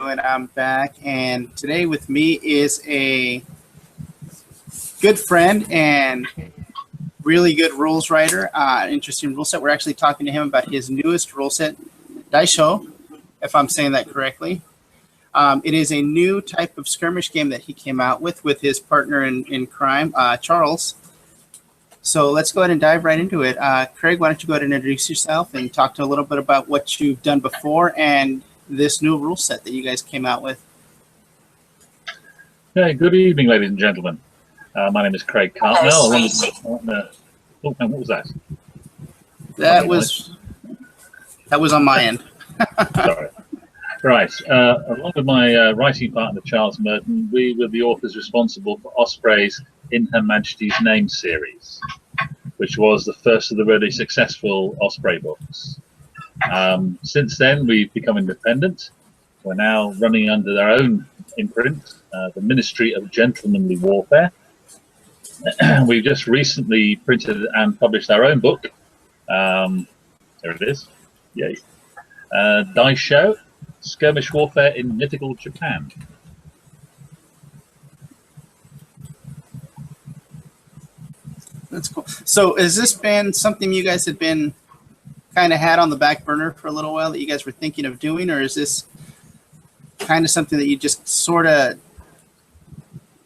I'm back, and today with me is a good friend and really good rules writer, interesting rule set. We're actually talking to him about his newest rule set, Daisho, if I'm saying that correctly. It is a new type of skirmish game that he came out with his partner in crime, Charles. So let's go ahead and dive right into it. Craig, why don't you go ahead and introduce yourself and talk to a little bit about what you've done before and this new rule set that you guys came out with. Hey, good evening, ladies and gentlemen. My name is Craig Cartmell. What was that? That was on my end. Sorry. Right. Along with my writing partner, Charles Murton, we were the authors responsible for Osprey's In Her Majesty's Name series, which was the first of the really successful Osprey books. Since then, we've become independent. We're now running under their own imprint, the Ministry of Gentlemanly Warfare. We've just recently printed and published our own book. There it is. Yay. Daisho, Skirmish Warfare in Mythical Japan. That's cool. So has this been something you guys had been kind of had on the back burner for a little while that you guys were thinking of doing, or is this kind of something that you just sort of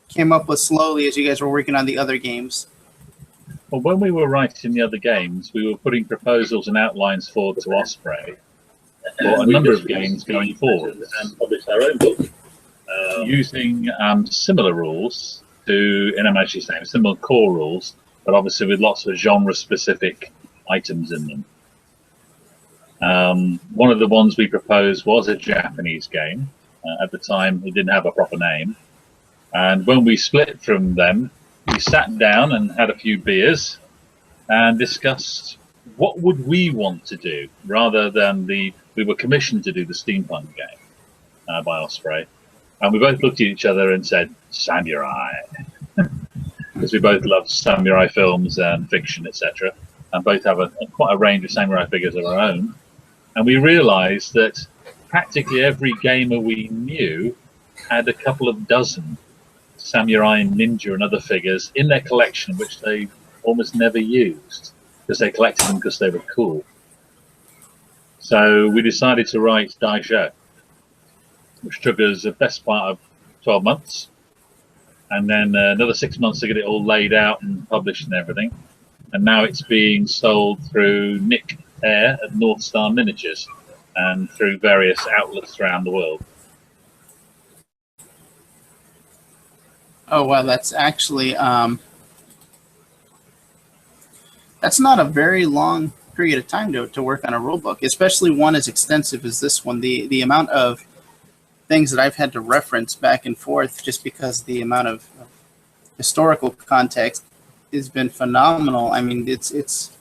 came up with slowly as you guys were working on the other games? Well, when we were writing the other games, we were putting proposals and outlines forward to Osprey for a number of games going forward, and published our own book using similar rules to In Her Majesty's Name, similar core rules, but obviously with lots of genre-specific items in them. One of the ones we proposed was a Japanese game. At the time, it didn't have a proper name. And when we split from them, we sat down and had a few beers and discussed what would we want to do, rather than we were commissioned to do the steampunk game by Osprey. And we both looked at each other and said, samurai. Because we both love samurai films and fiction, etc. And both have quite a range of samurai figures of our own. And we realized that practically every gamer we knew had a couple of dozen samurai and ninja and other figures in their collection, which they almost never used because they collected them because they were cool. So we decided to write Daisho, which took us the best part of 12 months, and then another 6 months to get it all laid out and published and everything. And now it's being sold through Nick Air at North Star Miniatures and through various outlets around the world. Oh, wow, that's actually, that's not a very long period of time to work on a rule book, especially one as extensive as this one. The amount of things that I've had to reference back and forth just because the amount of historical context has been phenomenal. I mean, it's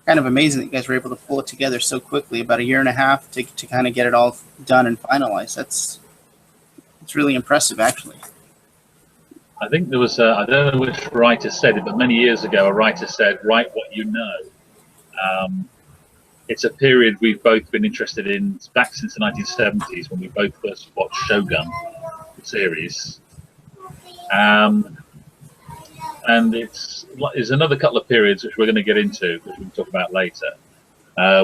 kind of amazing that you guys were able to pull it together so quickly, about a year and a half to kind of get it all done and finalized. It's really impressive, actually. I think there was I don't know which writer said it, but many years ago a writer said, write what you know. It's a period we've both been interested in back since the 1970s, when we both first watched Shogun, the series. And there's another couple of periods which we're going to get into, which we'll talk about later,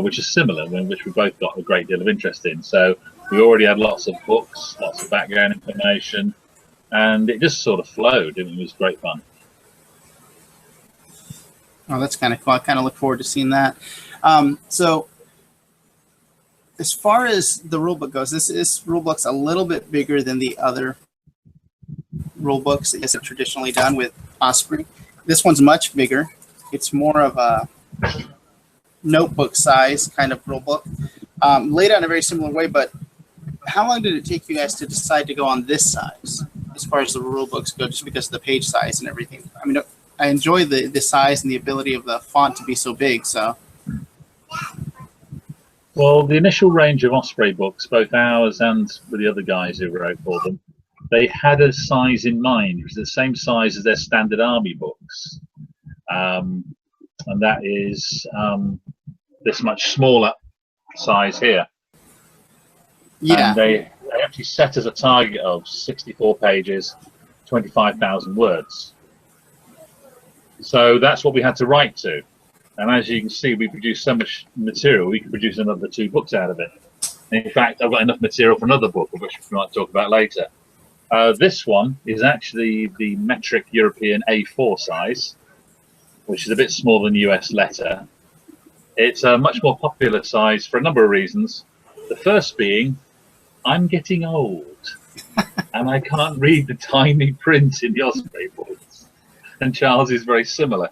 which is similar, which we both got a great deal of interest in. So we already had lots of books, lots of background information, and it just sort of flowed, and it was great fun. Oh, that's kind of cool. I kind of look forward to seeing that. So as far as the rulebook goes, this rulebook's a little bit bigger than the other rulebooks that have traditionally done with Osprey. This one's much bigger. It's more of a notebook size kind of rulebook, laid out in a very similar way. But how long did it take you guys to decide to go on this size as far as the rulebooks go, just because of the page size and everything? I mean, I enjoy the size and the ability of the font to be so big. So, well, the initial range of Osprey books, both ours and with the other guys who wrote for them, they had a size in mind. It was the same size as their standard army books, and that is this much smaller size here. Yeah. And they actually set as a target of 64 pages, 25,000 words. So that's what we had to write to. And as you can see, we produced so much material, we could produce another 2 books out of it. In fact, I've got enough material for another book, which we might talk about later. This one is actually the metric European A4 size, which is a bit smaller than US letter. It's a much more popular size for a number of reasons. The first being, I'm getting old, and I can't read the tiny print in the Osprey books. And Charles is very similar.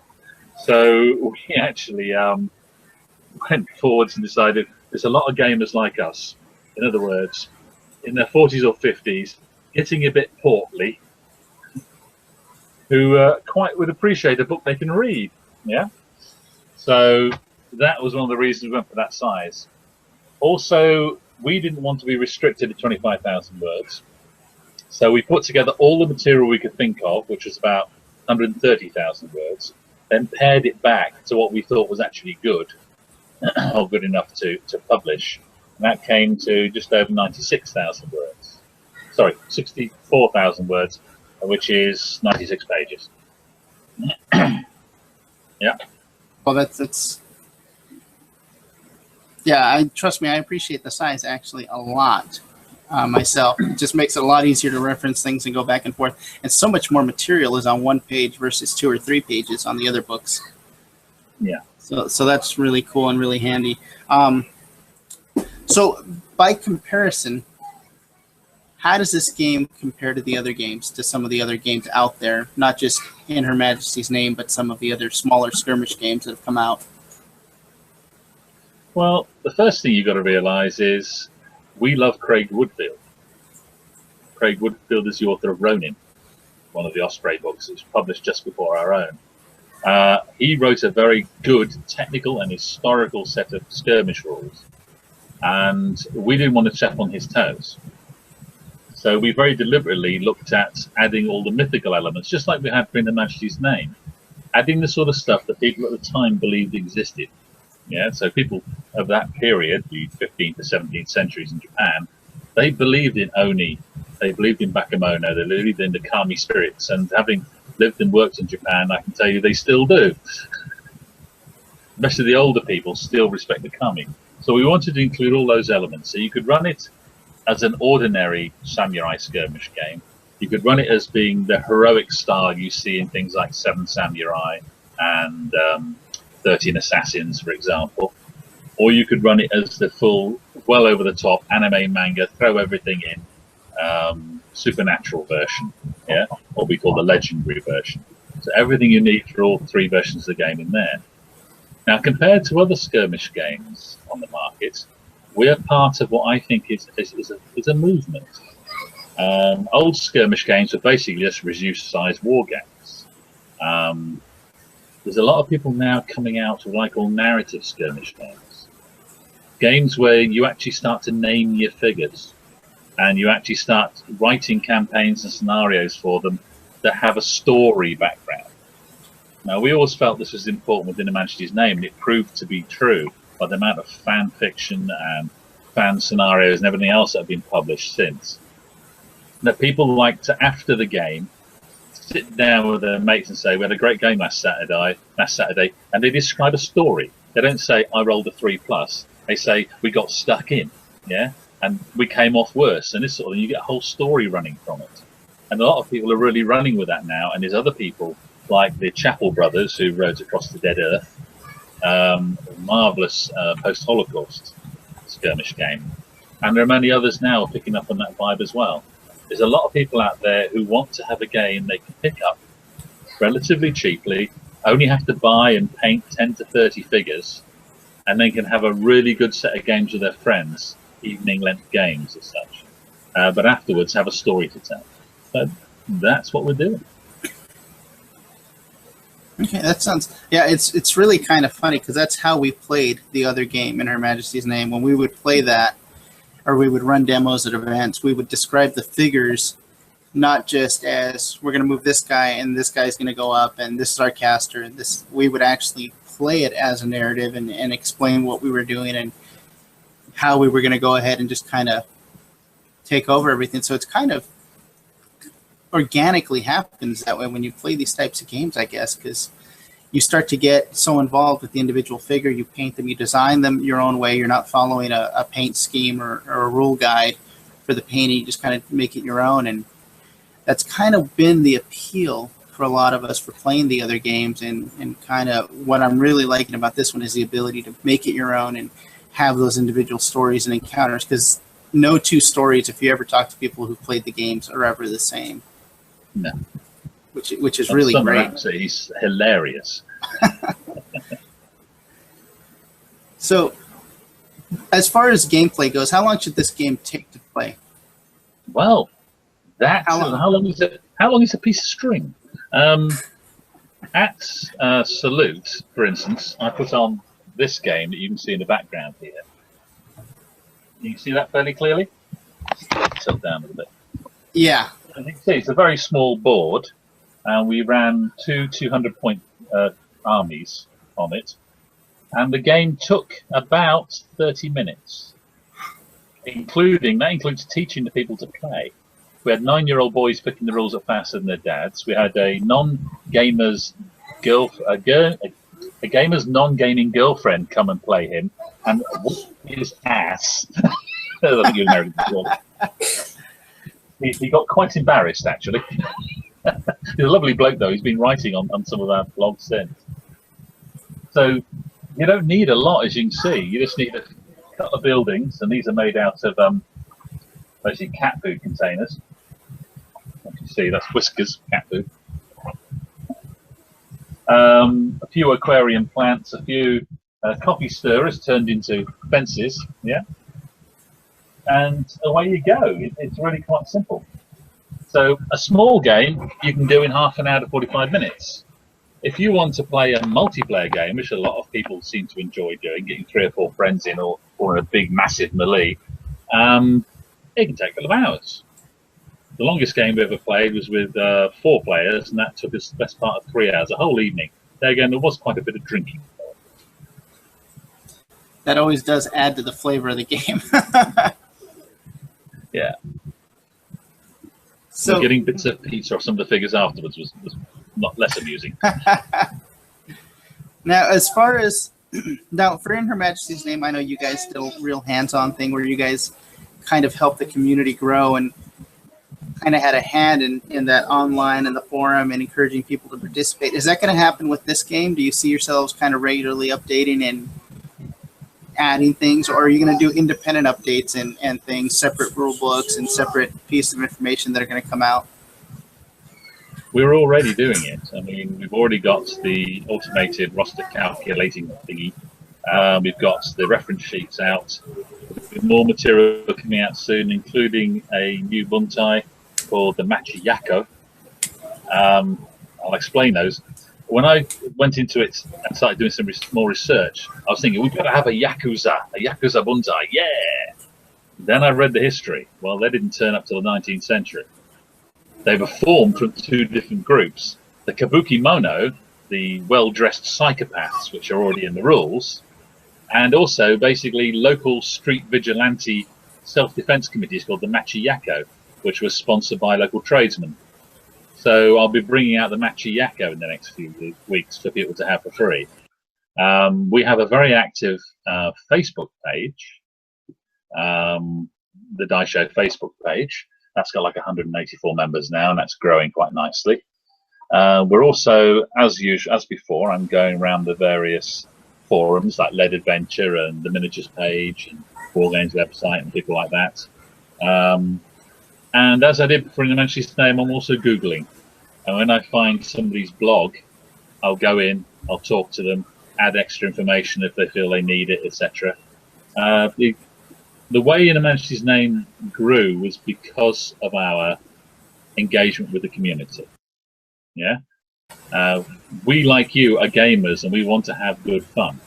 So we actually went forwards and decided there's a lot of gamers like us, in other words, in their 40s or 50s, getting a bit portly, who quite would appreciate a book they can read. Yeah. So that was one of the reasons we went for that size. Also, we didn't want to be restricted to 25,000 words. So we put together all the material we could think of, which was about 130,000 words, then paired it back to what we thought was actually good, or good enough to publish. And that came to just over 96,000 words. Sorry, 64,000 words, which is 96 pages. Yeah. Well, that's yeah. Trust me, I appreciate the size actually a lot myself. It just makes it a lot easier to reference things and go back and forth. And so much more material is on one page versus 2 or 3 pages on the other books. Yeah. So that's really cool and really handy. So by comparison, how does this game compare to the other games, to some of the other games out there, not just in Her Majesty's Name, but some of the other smaller skirmish games that have come out? Well, the first thing you've got to realize is we love Craig Woodfield. Craig Woodfield is the author of Ronin, one of the Osprey books. It was published just before our own. He wrote a very good technical and historical set of skirmish rules, and we didn't want to step on his toes. So we very deliberately looked at adding all the mythical elements, just like we had for In Her Majesty's Name, adding the sort of stuff that people at the time believed existed. Yeah, so people of that period, the 15th to 17th centuries in Japan, they believed in Oni, they believed in Bakemono, they believed in the kami spirits, and having lived and worked in Japan, I can tell you they still do. Especially the older people still respect the kami. So we wanted to include all those elements. So you could run it as an ordinary samurai skirmish game. You could run it as being the heroic style you see in things like 7 Samurai and 13 Assassins, for example. Or you could run it as the full, well over the top anime manga, throw everything in, supernatural version, yeah, what we call the legendary version. So everything you need for all 3 versions of the game in there. Now, compared to other skirmish games on the market, we are part of what I think is a movement. Old skirmish games were basically just reduced size war games. There's a lot of people now coming out with what I call narrative skirmish games. Games where you actually start to name your figures and you actually start writing campaigns and scenarios for them that have a story background. Now, we always felt this was important within Her Majesty's Name, and it proved to be true by the amount of fan fiction and fan scenarios and everything else that have been published since. That people like to, after the game, sit down with their mates and say, we had a great game last Saturday, and they describe a story. They don't say, I rolled a 3+. They say, we got stuck in, yeah, and we came off worse, and this sort of thing. You get a whole story running from it. And a lot of people are really running with that now, and there's other people like the Chapel brothers who wrote Across the Dead Earth, marvelous post-Holocaust skirmish game, and there are many others now picking up on that vibe as well. There's a lot of people out there who want to have a game they can pick up relatively cheaply, only have to buy and paint 10 to 30 figures, and then can have a really good set of games with their friends, evening-length games as such, but afterwards have a story to tell. So that's what we're doing. Okay, that sounds, yeah, it's really kind of funny because that's how we played the other game In Her Majesty's Name. When we would play that, or we would run demos at events, we would describe the figures not just as we're going to move this guy and this guy's going to go up and this is our caster. And this, we would actually play it as a narrative and explain what we were doing and how we were going to go ahead and just kind of take over everything. So it's kind of organically happens that way when you play these types of games, I guess, because you start to get so involved with the individual figure. You paint them, you design them your own way. You're not following a paint scheme or a rule guide for the painting. You just kind of make it your own. And that's kind of been the appeal for a lot of us for playing the other games. And kind of what I'm really liking about this one is the ability to make it your own and have those individual stories and encounters, because no two stories, if you ever talk to people who played the games, are ever the same. No. Which is really great. He's hilarious. So, as far as gameplay goes, how long should this game take to play? Well, that's how long is it? How long is a piece of string? At Salute, for instance, I put on this game that you can see in the background here. Can you see that fairly clearly? Tilt down a little bit. Yeah. As you can see, it's a very small board, and we ran two 200-point armies on it, and the game took about 30 minutes, that includes teaching the people to play. We had 9-year-old boys picking the rules up faster than their dads. We had a non-gamer's a gamer's non-gaming girlfriend come and play him, and whoop his ass. I think he was married before. He got quite embarrassed, actually. He's a lovely bloke, though. He's been writing on some of our blogs since. So you don't need a lot, as you can see. You just need a couple of buildings, and these are made out of basically cat food containers. As you can see, that's Whiskers, cat food. A few aquarium plants, a few coffee stirrers turned into fences, yeah, and away you go. It's really quite simple. So a small game you can do in half an hour to 45 minutes. If you want to play a multiplayer game, which a lot of people seem to enjoy doing, getting 3 or 4 friends in, or a big massive melee, it can take a couple of hours. The longest game we ever played was with 4 players, and that took us the best part of 3 hours, a whole evening. There again, there was quite a bit of drinking. That always does add to the flavor of the game. Yeah. So getting bits of pizza off some of the figures afterwards was not less amusing. Now, as far as for In Her Majesty's Name, I know you guys did a real hands-on thing where you guys kind of helped the community grow and kind of had a hand in that online and the forum and encouraging people to participate. Is that going to happen with this game? Do you see yourselves kind of regularly updating and adding things, or are you going to do independent updates and things, separate rule books and separate pieces of information that are going to come out? We're already doing it. I mean, we've already got the automated roster calculating thingy. We've got the reference sheets out. With more material coming out soon, including a new buntai called the Machiyako. I'll explain those. When I went into it and started doing some more research, I was thinking, we've got to have a Yakuza buntai, yeah! Then I read the history. Well, they didn't turn up till the 19th century. They were formed from 2 different groups. The Kabuki Mono, the well-dressed psychopaths, which are already in the rules, and also basically local street vigilante self-defense committees called the Machiyako, which was sponsored by local tradesmen. So I'll be bringing out the Machiyako in the next few weeks for people to have for free. We have a very active Facebook page, the Daisho Facebook page. That's got like 184 members now, and that's growing quite nicely. We're also, as usual, as before, I'm going around the various forums like Lead Adventure and the Miniatures page and Wargames website and people like that. And as I did before in the Majesty's Name, I'm also Googling. And when I find somebody's blog, I'll go in, I'll talk to them, add extra information if they feel they need it, etc. The way In Her Majesty's Name grew was because of our engagement with the community. Yeah, we, like you, are gamers, and we want to have good fun.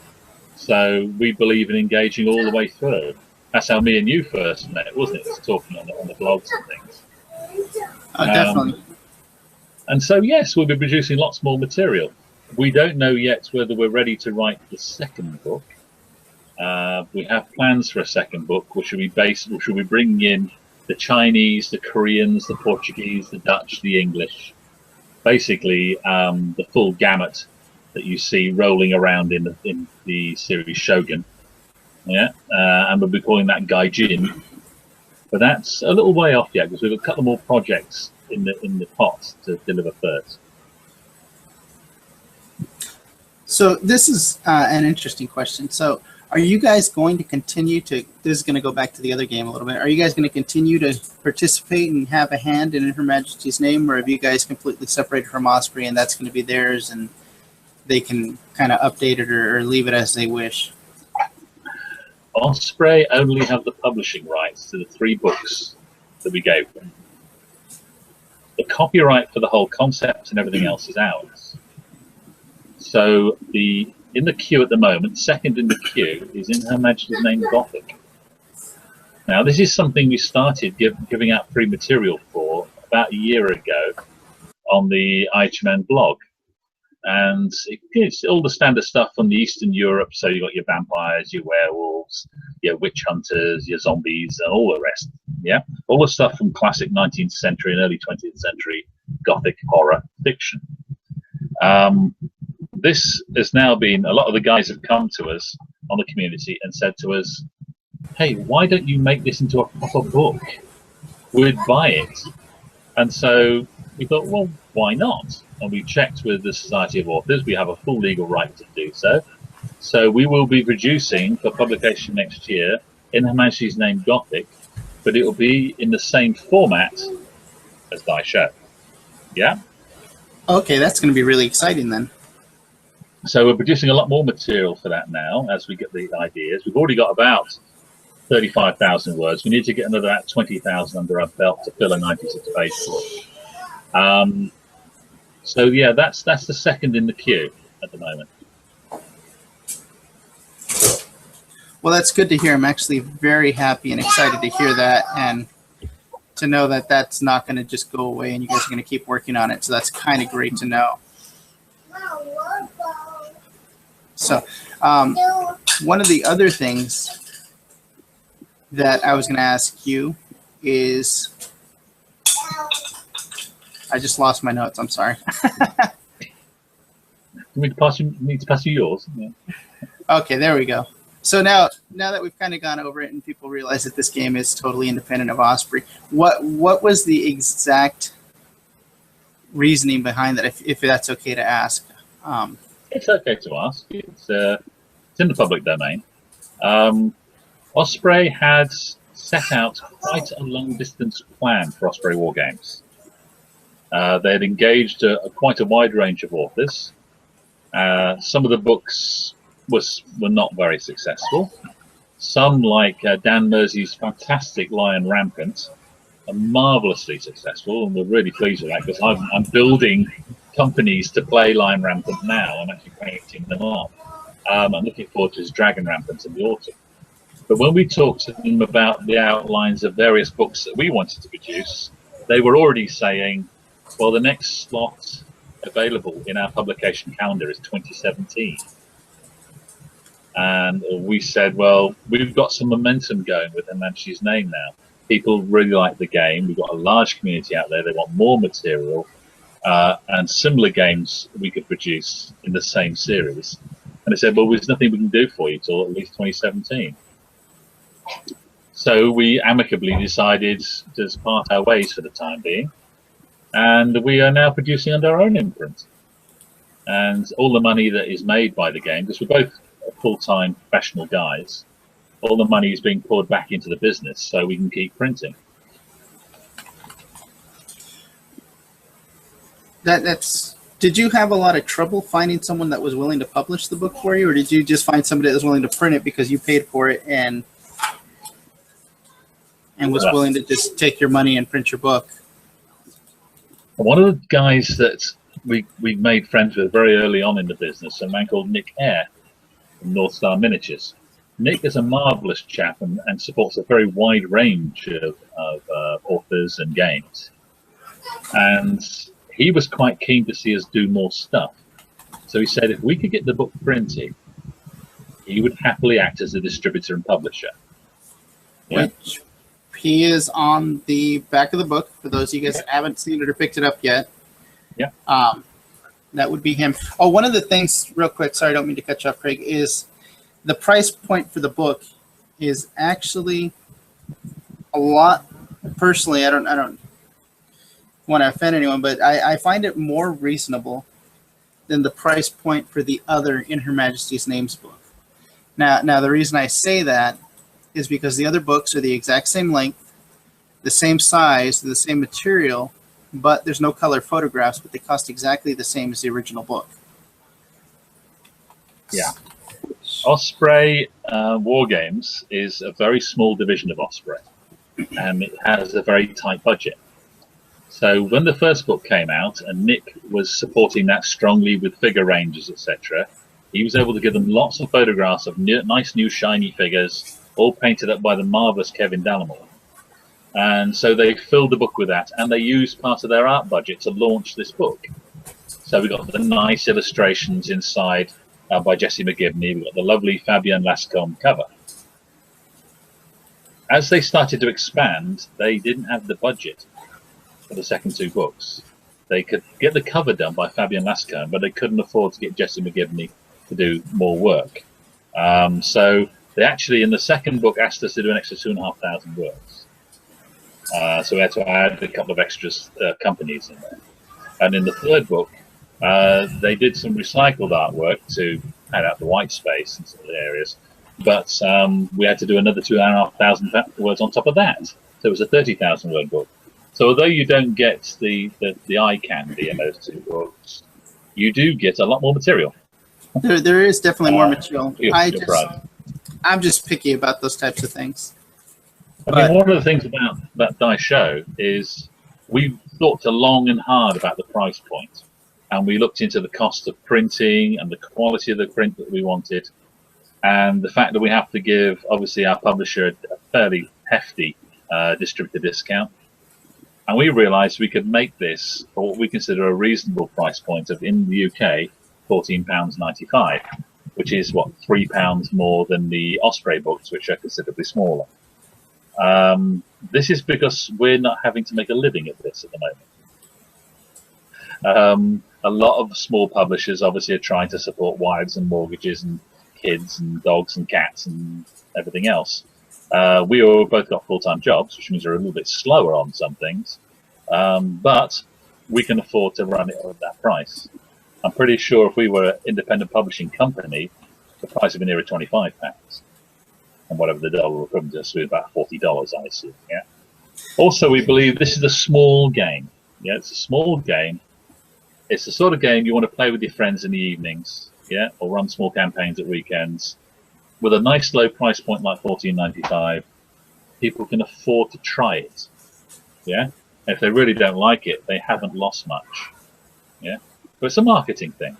So we believe in engaging all the way through. That's how me and you first met, wasn't it? Just talking on the blogs and things. Oh, definitely. And so, yes, we'll be producing lots more material. We don't know yet whether we're ready to write the 2nd book. We have plans for a 2nd book, which will be bringing in the Chinese, the Koreans, the Portuguese, the Dutch, the English, basically the full gamut that you see rolling around in the series Shogun. Yeah, and we'll be calling that Gaijin. But that's a little way off yet, because we've got a couple more projects in the pot to deliver first. So this is an interesting question. So are you guys going to continue to, this is going to go back to the other game a little bit, are you guys going to continue to participate and have a hand in Her Majesty's name, or have you guys completely separated from Osprey and that's going to be theirs and they can kind of update it or leave it as they wish? Osprey only have the publishing rights to the 3 books that we gave them. The copyright for the whole concept and everything else is ours. So in the queue at the moment, second in the queue is In Her Majesty's Name Gothic. Now, this is something we started giving out free material for about a year ago on the IHMN blog. And it's all the standard stuff from the Eastern Europe. So you've got your vampires, your werewolves, your witch hunters, your zombies, and all the rest. Yeah, all the stuff from classic 19th century and early 20th century Gothic horror fiction. This has now been, a lot of the guys have come to us on the community and said to us, hey, why don't you make this into a proper book? We'd buy it. And so we thought, well, why not? And we checked with the Society of Authors. We have a full legal right to do so. So we will be producing for publication next year In Her Majesty's Name Gothic, but it will be in the same format as Daisho. Yeah? Okay, that's going to be really exciting then. So we're producing a lot more material for that now as we get the ideas. We've already got about 35,000 words. We need to get another about 20,000 under our belt to fill a 96-page book. So yeah, that's the second in the queue at the moment. Well, that's good to hear. I'm actually very happy and excited to hear that, and to know that that's not going to just go away and you guys are going to keep working on it. So that's kind of great to know. So one of the other things that I was going to ask you is, I just lost my notes. I'm sorry. Need to pass you yours. Yeah. Okay, there we go. So now that we've kind of gone over it and people realize that this game is totally independent of Osprey, what was the exact reasoning behind that, if that's okay to ask? It's okay to ask. It's in the public domain. Osprey had set out quite a long-distance plan for Osprey War Games. They had engaged quite a wide range of authors. Some of the books were not very successful. Some, like Dan Mersey's fantastic Lion Rampant, are marvelously successful, and we're really pleased with that, because I'm building companies to play Lion Rampant now. I'm actually creating them up. I'm looking forward to his Dragon Rampant in the autumn. But when we talked to them about the outlines of various books that we wanted to produce, they were already saying, well, the next slot available in our publication calendar is 2017. And we said, well, we've got some momentum going with Her Majesty's Name now. People really like the game. We've got a large community out there. They want more material and similar games we could produce in the same series. And they said, well, there's nothing we can do for you till at least 2017. So we amicably decided to part our ways for the time being. And we are now producing under our own imprint. And all the money that is made by the game, because we're both full-time professional guys, all the money is being poured back into the business so we can keep printing. Did you have a lot of trouble finding someone that was willing to publish the book for you, or did you just find somebody that was willing to print it because you paid for it and was willing to just take your money and print your book? One of the guys that we made friends with very early on in the business, a man called Nick Eyre from North Star Miniatures. Nick is a marvelous chap and supports a very wide range of authors and games. And he was quite keen to see us do more stuff. So he said if we could get the book printed, he would happily act as a distributor and publisher. Yeah. Which He is on the back of the book, for those of you guys that haven't seen it or picked it up yet. Yeah. That would be him. Oh, one of the things, real quick, sorry, I don't mean to cut you off, Craig, is the price point for the book is actually a lot. Personally, I don't want to offend anyone, but I find it more reasonable than the price point for the other In Her Majesty's Names book. Now the reason I say that is because the other books are the exact same length, the same size, the same material, but there's no color photographs, but they cost exactly the same as the original book. Yeah. Osprey War Games is a very small division of Osprey, and it has a very tight budget. So when the first book came out, and Nick was supporting that strongly with figure ranges, etc., he was able to give them lots of photographs of nice new shiny figures, all painted up by the marvelous Kevin Dallimore. And so they filled the book with that, and they used part of their art budget to launch this book. So we got the nice illustrations inside by Jesse McGivney. We got the lovely Fabian Lascombe cover. As they started to expand, they didn't have the budget for the second two books. They could get the cover done by Fabian Lascombe, but they couldn't afford to get Jesse McGivney to do more work. So they actually, in the second book, asked us to do an extra 2,500 words. So we had to add a couple of extras companies in there. And in the third book, they did some recycled artwork to add out the white space in some of the areas. But we had to do another 2,500 words on top of that. So it was a 30,000 word book. So although you don't get the eye candy in those two books, you do get a lot more material. There is definitely more material. Right. I'm just picky about those types of things. I mean, one of the things about Daisho is we thought long and hard about the price point, and we looked into the cost of printing and the quality of the print that we wanted, and the fact that we have to give, obviously, our publisher a fairly hefty distributor discount. And we realised we could make this for what we consider a reasonable price point of, in the UK, £14.95, which is, what, £3 more than the Osprey books, which are considerably smaller. This is because we're not having to make a living at this at the moment. A lot of small publishers obviously are trying to support wives and mortgages and kids and dogs and cats and everything else. We all both got full-time jobs, which means we're a little bit slower on some things, but we can afford to run it at that price. I'm pretty sure if we were an independent publishing company, the price would be nearer £25. And whatever the dollar equivalent is, would be about $40, I assume. Yeah. Also, we believe this is a small game. Yeah, it's a small game. It's the sort of game you want to play with your friends in the evenings, yeah, or run small campaigns at weekends. With a nice low price point like $14.95, people can afford to try it. Yeah. And if they really don't like it, they haven't lost much. Yeah. But it's a marketing thing.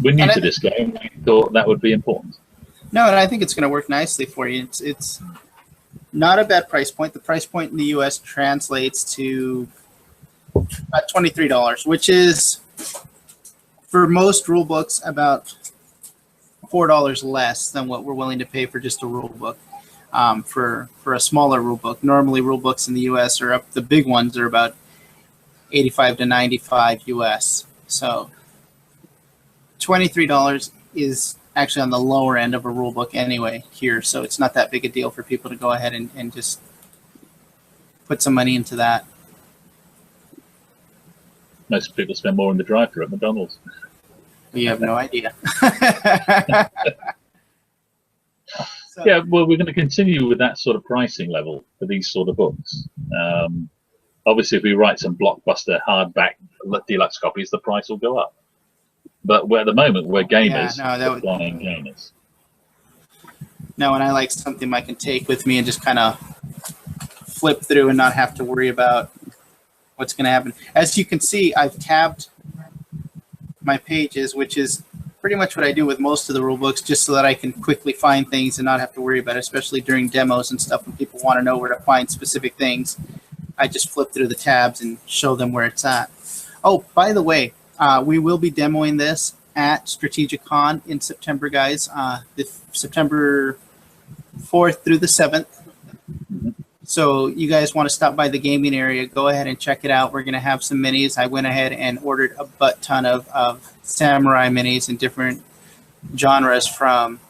We're new to this game. We thought that would be important. No, and I think it's going to work nicely for you. It's not a bad price point. The price point in the US translates to about $23, which is, for most rule books, about $4 less than what we're willing to pay for just a rule book. For a smaller rule book, normally rule books in the US are up. The big ones are about 85 to 95 US. So $23 is actually on the lower end of a rule book anyway here. So it's not that big a deal for people to go ahead and just put some money into that. Most people spend more in the drive-thru at McDonald's. You have no idea. So, yeah, well, we're going to continue with that sort of pricing level for these sort of books. Obviously, if we write some blockbuster hardback deluxe copies, the price will go up. But at the moment, we're gamers, flying gamers. No, and I like something I can take with me and just kind of flip through and not have to worry about what's going to happen. As you can see, I've tabbed my pages, which is pretty much what I do with most of the rule books, just so that I can quickly find things and not have to worry about it, especially during demos and stuff when people want to know where to find specific things. I just flip through the tabs and show them where it's at. Oh, by the way, we will be demoing this at Strategic Con in September, guys. The September 4th through the 7th. So you guys want to stop by the gaming area, go ahead and check it out. We're going to have some minis. I went ahead and ordered a butt ton of samurai minis in different genres from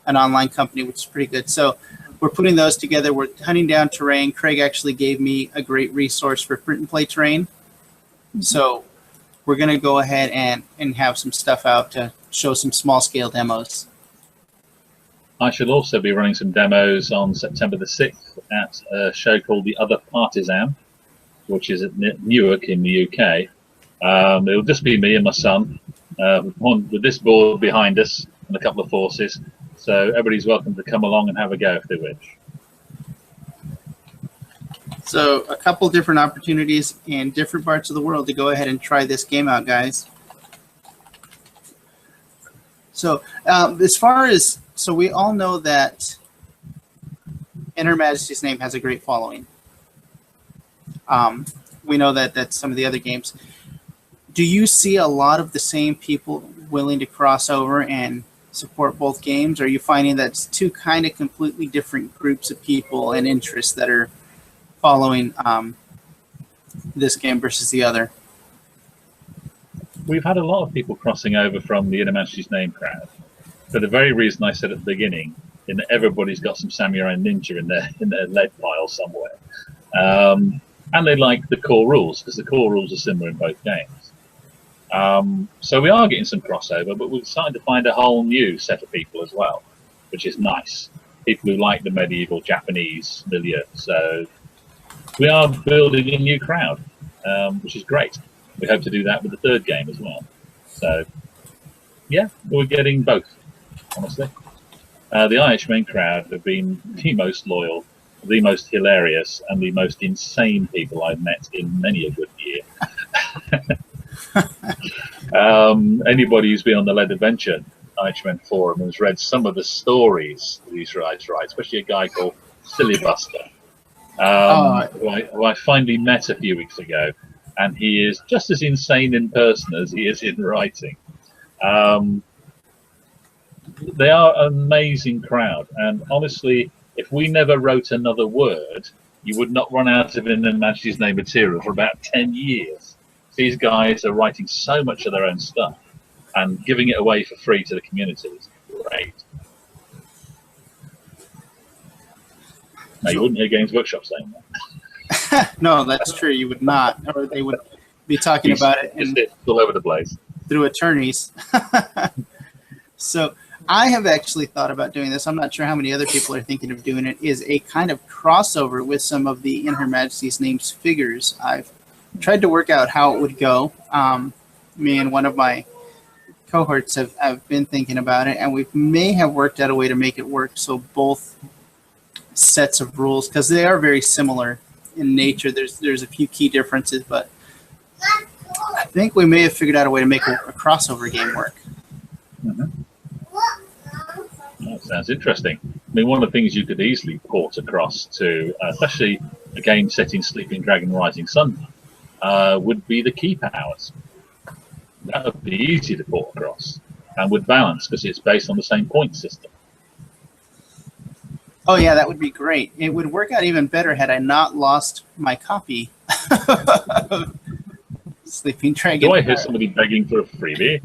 an online company, which is pretty good. So we're putting those together. We're hunting down terrain. Craig actually gave me a great resource for print and play terrain. So we're going to go ahead and have some stuff out to show some small scale demos. I shall also be running some demos on September the 6th at a show called The Other Partisan, which is at Newark in the UK. It'll just be me and my son, with this board behind us and a couple of forces. So everybody's welcome to come along and have a go if they wish. So a couple different opportunities in different parts of the world to go ahead and try this game out, guys. So as far as, so we all know that In Her Majesty's Name has a great following. We know that some of the other games. Do you see a lot of the same people willing to cross over and support both games? Or are you finding that's two kind of completely different groups of people and interests that are following this game versus the other? We've had a lot of people crossing over from the In Her Majesty's Name crowd for the very reason I said at the beginning, in that everybody's got some samurai ninja in their lead pile somewhere, and they like the core rules because the core rules are similar in both games. So we are getting some crossover, but we're starting to find a whole new set of people as well, which is nice. People who like the medieval Japanese milieu. So we are building a new crowd, which is great. We hope to do that with the third game as well. So yeah, we're getting both, honestly. The Irishman crowd have been the most loyal, the most hilarious, and the most insane people I've met in many a good year. Anybody who's been on the Lead Adventure Irishman forum has read some of the stories these guys write, especially a guy called Silly Buster, who I finally met a few weeks ago, and he is just as insane in person as he is in writing. They are an amazing crowd, and honestly, if we never wrote another word, you would not run out of In Her Majesty's Name material for about 10 years. These guys are writing so much of their own stuff, and giving it away for free to the community is great. Now, you wouldn't hear Games Workshop saying that. No, that's true. You would not, or they would be talking about it It's all over the place through attorneys. So I have actually thought about doing this. I'm not sure how many other people are thinking of doing it. Is a kind of crossover with some of the In Her Majesty's Name's figures. I've tried to work out how it would go. Me and one of my cohorts have been thinking about it, and we may have worked out a way to make it work so both sets of rules, because they are very similar in nature. There's a few key differences, but I think we may have figured out a way to make a crossover game work. Mm-hmm. That sounds interesting. I mean, one of the things you could easily port across to, especially a game set in Sleeping Dragon Rising Sun, would be the key powers. That would be easy to port across and would balance because it's based on the same point system. Oh yeah, that would be great. It would work out even better had I not lost my copy of Sleeping Dragon. Do I hear somebody begging for a freebie?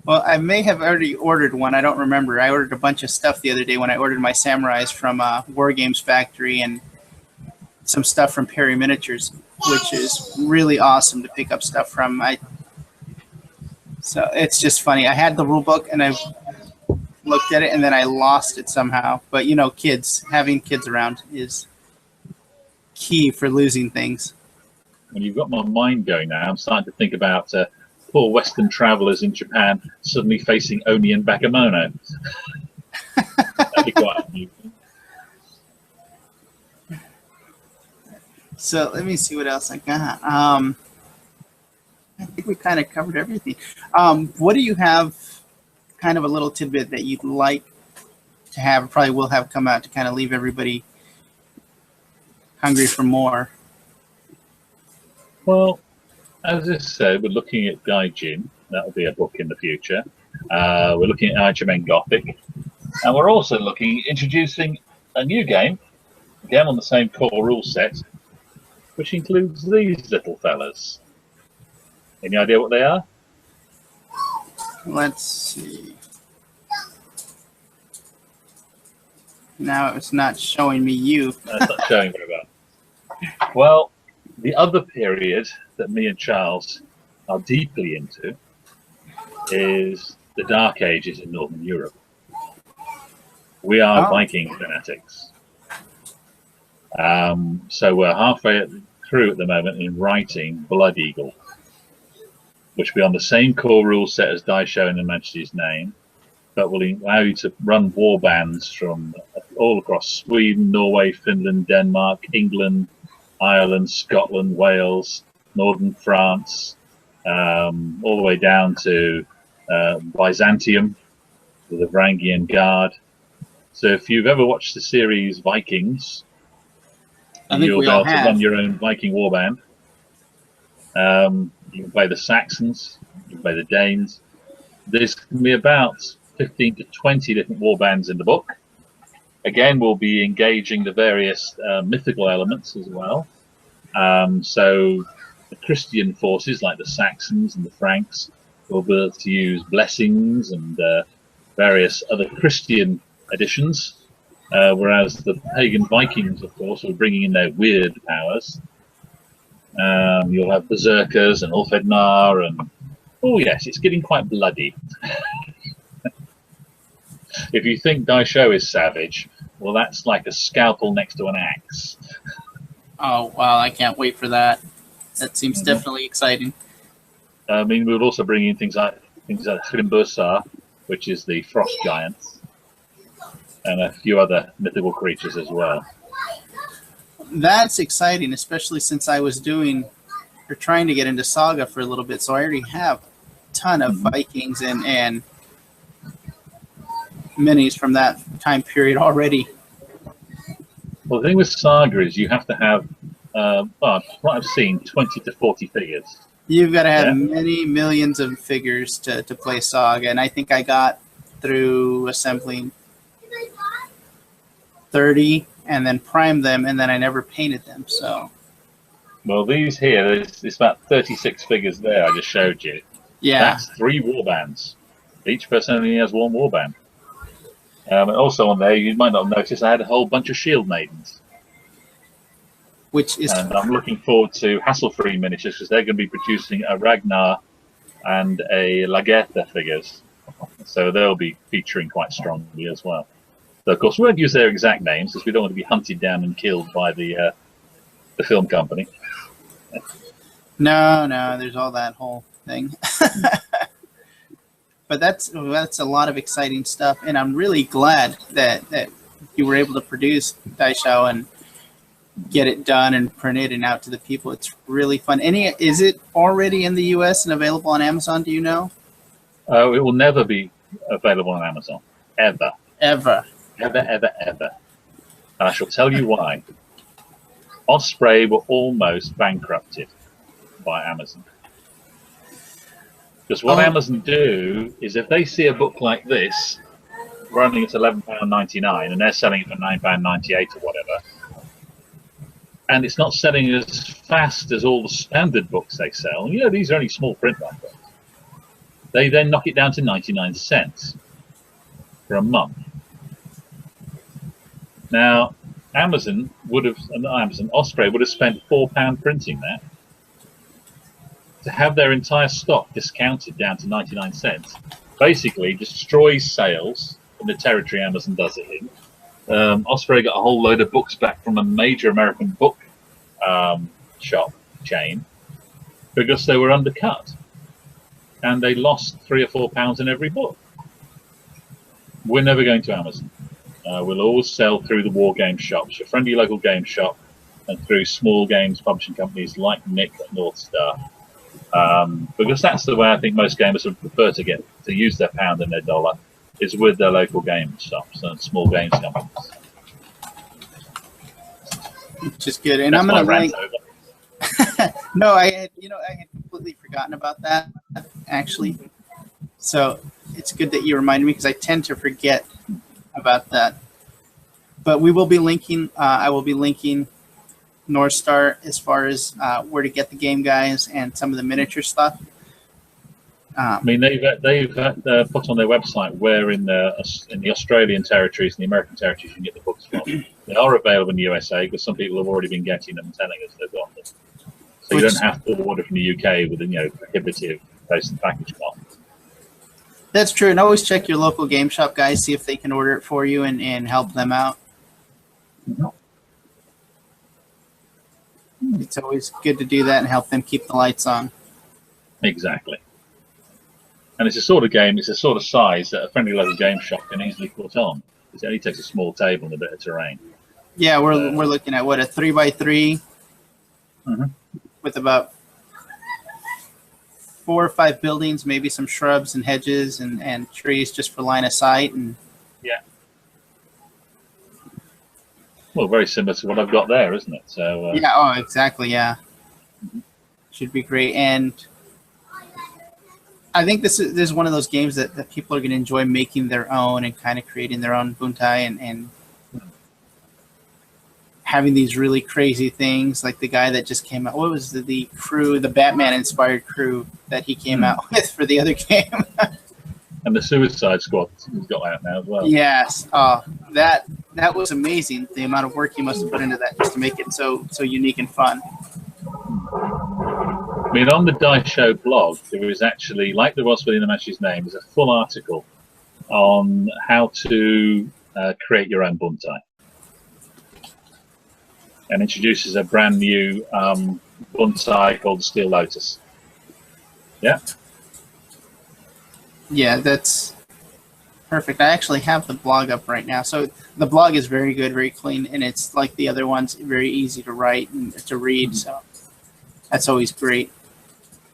Well, I may have already ordered one. I don't remember. I ordered a bunch of stuff the other day when I ordered my Samurais from War Games Factory and some stuff from Perry Miniatures, which is really awesome to pick up stuff from. So it's just funny. I had the rule book and I looked at it and then I lost it somehow. But you know, having kids around is key for losing things. When you've got my mind going now, I'm starting to think about poor Western travelers in Japan suddenly facing Oni and Bakemono. That'd be quite amusing. So let me see what else I got. I think we kind of covered everything. What do you have, kind of a little tidbit that you'd like to have, or probably will have come out to kind of leave everybody hungry for more? Well, as I said, we're looking at Gaijin. That'll be a book in the future. We're looking at Archimen Gothic. And we're also introducing a new game, again on the same core rule set, which includes these little fellas. Any idea what they are? Let's see. Now it's not showing me you. No, it's not showing very well. Well, the other period that me and Charles are deeply into is the Dark Ages in Northern Europe. We are Viking fanatics. So we're halfway through at the moment in writing Blood Eagle, which will be on the same core rule set as Daisho in Her Majesty's Name, but will allow you to run war bands from all across Sweden, Norway, Finland, Denmark, England, Ireland, Scotland, Wales, northern France, all the way down to Byzantium with the Varangian Guard. So if you've ever watched the series Vikings, you'll be able to run your own Viking warband. You can play the Saxons, you can play the Danes. There's going to be about 15 to 20 different warbands in the book. Again, we'll be engaging the various mythical elements as well. So the Christian forces like the Saxons and the Franks will be able to use blessings and various other Christian additions, whereas the pagan Vikings, of course, are bringing in their weird powers. You'll have berserkers and Ulfednar, and oh yes, it's getting quite bloody. If you think Daisho is savage, well, that's like a scalpel next to an axe. Oh wow, I can't wait for that. That seems definitely exciting. I mean, we'll also bring in things like Hrimbursar, which is the frost giants, and a few other mythical creatures as well. That's exciting, especially since I was trying to get into Saga for a little bit, so I already have a ton of Vikings and minis from that time period already. Well, the thing with Saga is you have to have, what I've seen, 20 to 40 figures. You've got to have many millions of figures to play Saga, and I think I got through assembling 30 and then primed them, and then I never painted them. So, well, these here, there's about 36 figures there I just showed you. Yeah. That's 3 warbands. Each person only has 1 warband. And also on there, you might not have noticed, I had a whole bunch of shield maidens. And I'm looking forward to hassle-free miniatures, because they're going to be producing a Ragnar and a Lagertha figures. So they'll be featuring quite strongly as well. So, of course, we won't use their exact names, because we don't want to be hunted down and killed by the film company. No, there's all that whole thing. But that's a lot of exciting stuff, and I'm really glad that you were able to produce Daisho and get it done and printed and out to the people. It's really fun. Is it already in the U.S. and available on Amazon? Do you know? It will never be available on Amazon, ever. Ever. And I shall tell you why. Osprey were almost bankrupted by Amazon. Because what Amazon do is, if they see a book like this running at £11.99 and they're selling it for £9.98 or whatever, and it's not selling as fast as all the standard books they sell, you know, these are only small print run books, they then knock it down to 99 cents for a month. Now, Osprey would have spent £4 printing that. To have their entire stock discounted down to 99 cents basically destroys sales in the territory Amazon does it in. Osprey got a whole load of books back from a major American book shop chain because they were undercut, and they lost £3 or £4 in every book. We're never going to Amazon. We'll always sell through the war game shops, your friendly local game shop, and through small games publishing companies like Nick and North Star. Because that's the way I think most gamers would prefer to use their pound and their dollar, is with their local game shops and small games companies. Just good. And I'm going to link. No, I had completely forgotten about that, actually. So it's good that you reminded me, because I tend to forget about that. But we will be linking. I will be linking North Star as far as where to get the game, guys, and some of the miniature stuff. I mean, they've put on their website where in the Australian territories and the American territories you can get the books from. They are available in the USA because some people have already been getting them and telling us they've got them. So you don't have to order from the UK with a prohibitive post and package cost. That's true, and always check your local game shop, guys. See if they can order it for you and help them out. Mm-hmm. It's always good to do that and help them keep the lights on. Exactly. And it's a sort of game, it's a sort of size that a friendly local game shop can easily put on. It only takes a small table and a bit of terrain. Yeah, we're looking at what, a 3x3 with about 4 or 5 buildings, maybe some shrubs and hedges and trees just for line of sight. And yeah. Well, very similar to what I've got there, isn't it? So yeah, oh, exactly, yeah. Should be great. And I think this is one of those games that people are going to enjoy making their own and kind of creating their own buntai and having these really crazy things, like the guy that just came out. What was the crew, the Batman-inspired crew that he came out with for the other game? And the Suicide Squad has got out now as well. Yes. Oh, that was amazing, the amount of work he must have put into that just to make it so unique and fun. I mean, on the Daisho blog, there is actually, like there was for Inamashi's name, is a full article on how to create your own buntai. And introduces a brand new buntai called the Steel Lotus. Yeah? Yeah, that's perfect. I actually have the blog up right now. So the blog is very good, very clean, and it's like the other ones, very easy to write and to read. So that's always great.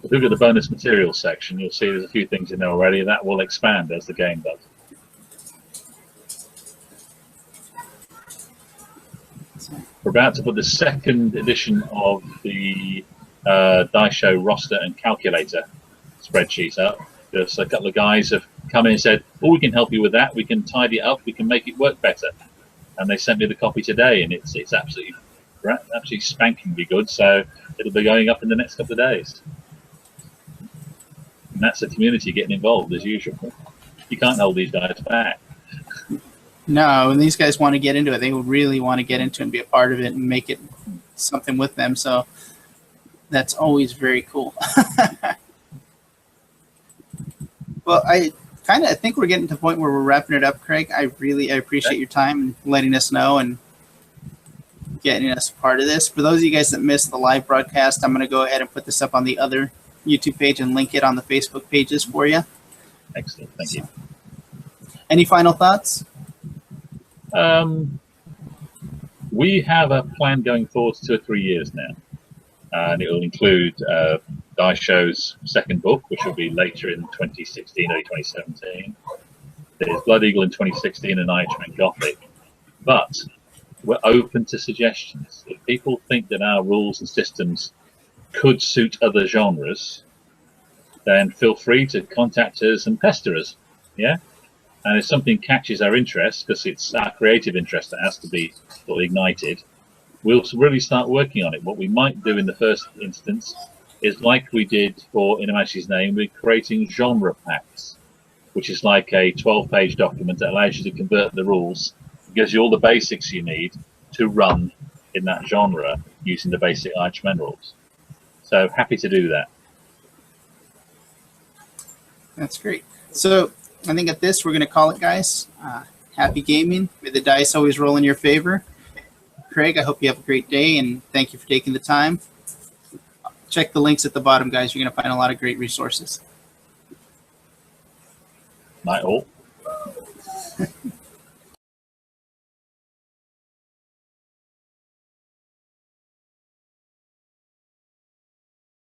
If you look at the bonus materials section, you'll see there's a few things in there already that will expand as the game does. We're about to put the second edition of the Daisho roster and calculator spreadsheet up. Just a couple of guys have come in and said, "Oh, we can help you with that. We can tidy it up. We can make it work better." And they sent me the copy today, and it's absolutely spankingly good. So it'll be going up in the next couple of days. And that's the community getting involved as usual. You can't hold these guys back. No, and these guys want to get into it. They really want to get into it and be a part of it and make it something with them. So that's always very cool. Well, I think we're getting to the point where we're wrapping it up, Craig. I appreciate your time and letting us know and getting us a part of this. For those of you guys that missed the live broadcast, I'm going to go ahead and put this up on the other YouTube page and link it on the Facebook pages for you. Excellent. Thank you. Any final thoughts? We have a plan going forward 2 or 3 years now, and it will include Daisho's second book, which will be later in 2016, early 2017. There's Blood Eagle in 2016 and Irishman Gothic, but we're open to suggestions. If people think that our rules and systems could suit other genres, then feel free to contact us and pester us. Yeah. And if something catches our interest, because it's our creative interest that has to be sort of ignited, we'll really start working on it. What we might do in the first instance is, like we did for Inamashi's name, we're creating genre packs, which is like a 12-page document that allows you to convert the rules, gives you all the basics you need to run in that genre using the basic Archman rules. So happy to do that. That's great. So I think at this, we're going to call it, guys. Happy gaming. May the dice always roll in your favor. Craig, I hope you have a great day, and thank you for taking the time. Check the links at the bottom, guys. You're going to find a lot of great resources. Night all.